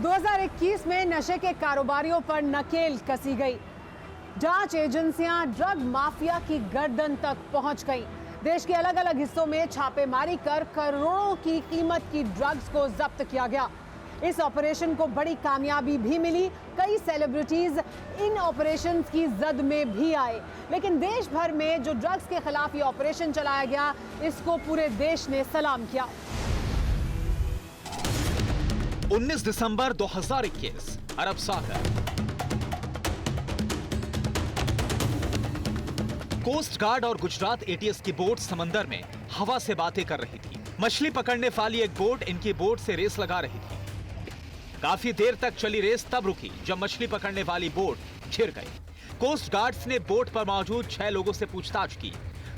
2021 में नशे के कारोबारियों पर नकेल कसी गई। जांच एजेंसियां ड्रग माफिया की गर्दन तक पहुंच गईं। देश के अलग अलग हिस्सों में छापेमारी कर करोड़ों की कीमत की ड्रग्स को जब्त किया गया। इस ऑपरेशन को बड़ी कामयाबी भी मिली। कई सेलिब्रिटीज इन ऑपरेशंस की जद में भी आए। लेकिन देश भर में जो ड्रग्स के खिलाफ ये ऑपरेशन चलाया गया, इसको पूरे देश ने सलाम किया। 19 दिसंबर 2021 अरब सागर। कोस्ट गार्ड और गुजरात एटीएस की बोट समंदर में हवा से बातें कर रही थी। मछली पकड़ने वाली एक बोट इनकी बोट से रेस लगा रही थी। काफी देर तक चली रेस तब रुकी जब मछली पकड़ने वाली बोट घिर गई। कोस्ट गार्ड्स ने बोट पर मौजूद 6 लोगों से पूछताछ की।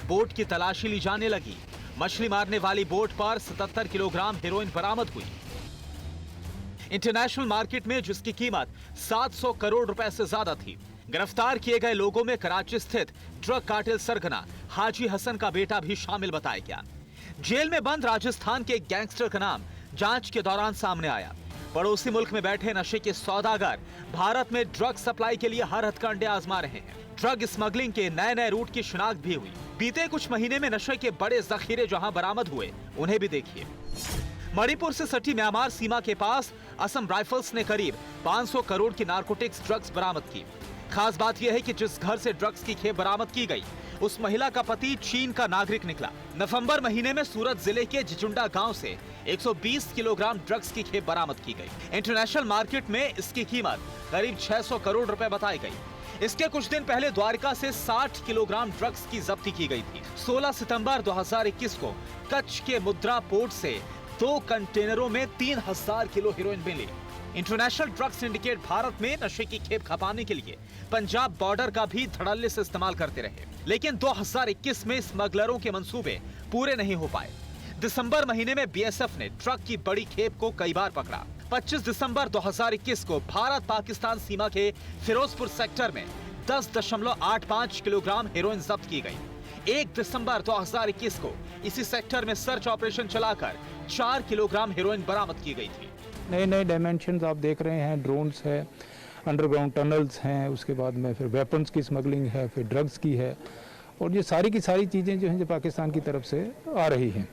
बोट की तलाशी ली जाने लगी। मछली मारने वाली बोट पर 77 किलोग्राम हेरोइन बरामद हुई। इंटरनेशनल मार्केट में जिसकी कीमत 700 करोड़ रुपए से ज्यादा थी। गिरफ्तार किए गए लोगों में कराची स्थित ड्रग कार्टेल सरगना हाजी हसन का बेटा भी शामिल बताया गया। जेल में बंद राजस्थान के एक गैंगस्टर का नाम जांच के दौरान सामने आया। पड़ोसी मुल्क में बैठे नशे के सौदागर भारत में ड्रग सप्लाई के लिए हर हथकंडे आजमा रहे हैं। ड्रग स्मगलिंग के नए नए रूट की शिनाख्त भी हुई। बीते कुछ महीने में नशे के बड़े जखीरे जहां बरामद हुए, उन्हें भी देखिए। मणिपुर से सटी म्यांमार सीमा के पास असम राइफल्स ने करीब 500 करोड़ की नारकोटिक्स ड्रग्स बरामद की। खास बात यह है कि जिस घर से ड्रग्स की खेप बरामद की गई, उस महिला का पति चीन का नागरिक निकला। नवंबर महीने में सूरत जिले के जिचुंडा गांव से 120 किलोग्राम ड्रग्स की खेप बरामद की गई। इंटरनेशनल मार्केट में इसकी कीमत करीब 600 करोड़ रुपए बताई गई। इसके कुछ दिन पहले द्वारका से 60 किलोग्राम ड्रग्स की जब्ती की गई थी। 16 सितंबर 2021 को कच्छ के मुद्रा पोर्ट से 2 कंटेनरों में 3000 किलो हेरोइन मिली। इंटरनेशनल ड्रग सिंडिकेट भारत में नशे की खेप खपाने के लिए पंजाब बॉर्डर का भी धड़ल्ले से इस्तेमाल करते रहे, लेकिन 2021 में स्मगलरों के मंसूबे पूरे नहीं हो पाए। दिसंबर महीने में बीएसएफ ने ट्रक की बड़ी खेप को कई बार पकड़ा। 25 दिसंबर 2021 को भारत पाकिस्तान सीमा के फिरोजपुर सेक्टर में 10.85 किलोग्राम हेरोइन जब्त की गई। 1 दिसंबर 2021 को इसी सेक्टर में सर्च ऑपरेशन चलाकर 4 किलोग्राम हेरोइन बरामद की गई थी। नए नए डायमेंशंस आप देख रहे हैं। ड्रोन्स है, अंडरग्राउंड टनल्स हैं, उसके बाद में फिर वेपन्स की स्मगलिंग है, फिर ड्रग्स की है, और ये सारी की सारी चीज़ें जो हैं जो पाकिस्तान की तरफ से आ रही हैं।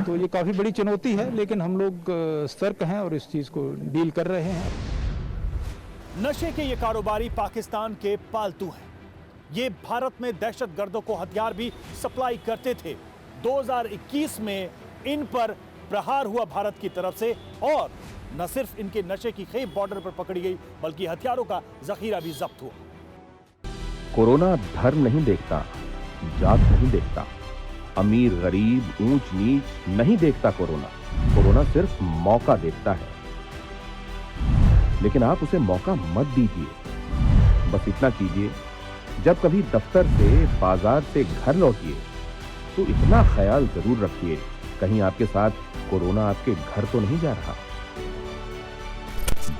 तो ये काफ़ी बड़ी चुनौती है, लेकिन हम लोग सतर्क हैं और इस चीज़ को डील कर रहे हैं। नशे के ये कारोबारी पाकिस्तान के पालतू हैं। ये भारत में दहशतगर्दों को हथियार भी सप्लाई करते थे। 2021 में इन पर प्रहार हुआ भारत की तरफ से, और न सिर्फ इनके नशे की खेप बॉर्डर पर पकड़ी गई, बल्कि हथियारों का जखीरा भी जब्त हुआ। कोरोना धर्म नहीं देखता, जात नहीं देखता, अमीर गरीब ऊंच नीच नहीं देखता। कोरोना सिर्फ मौका देखता है, लेकिन आप उसे मौका मत दीजिए। बस इतना कीजिए, जब कभी दफ्तर से बाजार से घर लौटिए तो इतना ख्याल जरूर रखिए, कहीं आपके साथ कोरोना आपके घर तो नहीं जा रहा।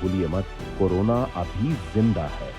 भूलिए मत, कोरोना अभी जिंदा है।